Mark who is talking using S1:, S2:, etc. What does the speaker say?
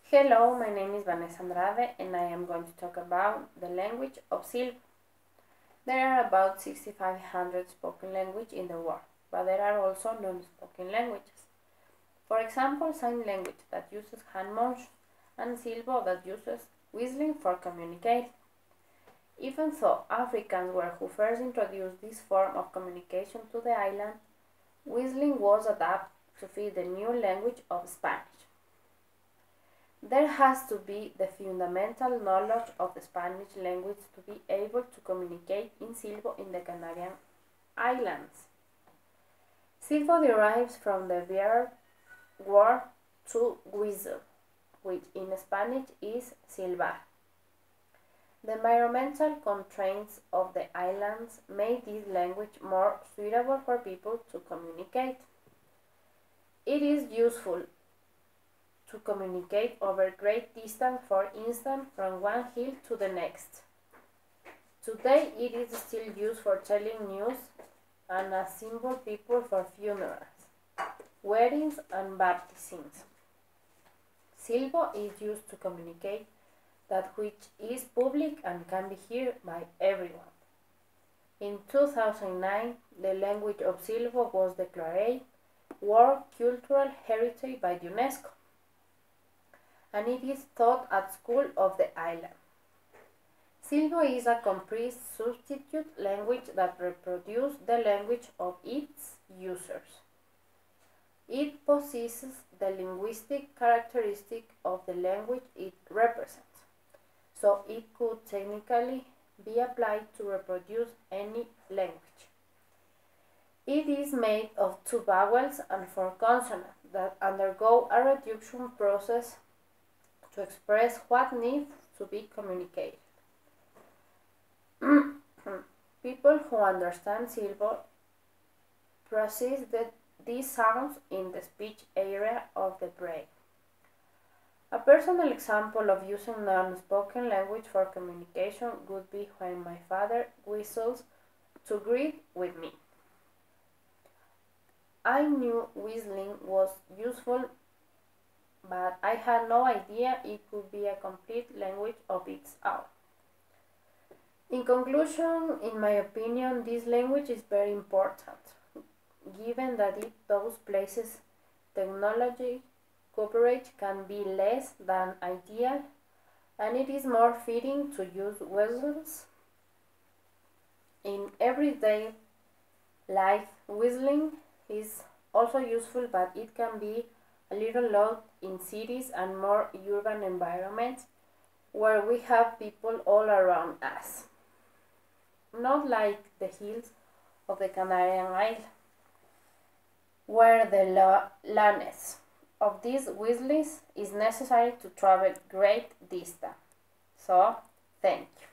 S1: Hello, my name is Vanesa Andrade and I am going to talk about the language of silbo. There are about 6,500 spoken languages in the world, but there are also non-spoken languages. For example, sign language that uses hand motions and silbo that uses whistling for communicating. Even though Africans were who first introduced this form of communication to the island, whistling was adapted to fit the new language of Spanish. There has to be the fundamental knowledge of the Spanish language to be able to communicate in silbo in the Canarian Islands. Silbo derives from the verb word to whistle, which in Spanish is silbar. The environmental constraints of the islands made this language more suitable for people to communicate. It is useful to communicate over great distance, for instance, from one hill to the next. Today it is still used for telling news and as symbol people for funerals, weddings and baptisms. Silbo is used to communicate that which is public and can be heard by everyone. In 2009, the language of silbo was declared World Cultural Heritage by UNESCO, and it is taught at school of the island. Silbo is a compressed substitute language that reproduces the language of its users. It possesses the linguistic characteristic of the language it represents, so it could technically be applied to reproduce any language. It is made of 2 vowels and 4 consonants that undergo a reduction process to express what needs to be communicated. People who understand silbo process these sounds in the speech area of the brain. A personal example of using non-spoken language for communication would be when my father whistles to greet with me. I knew whistling was useful, but I had no idea it could be a complete language of its own. In conclusion, in my opinion, this language is very important, given that in those places technology coverage can be less than ideal, and it is more fitting to use whistles in everyday life. Whistling is also useful, but it can be a little loud in cities and more urban environments where we have people all around us. Not like the hills of the Canarian Islands, where the loudness of these whistles is necessary to travel great distance. So, thank you.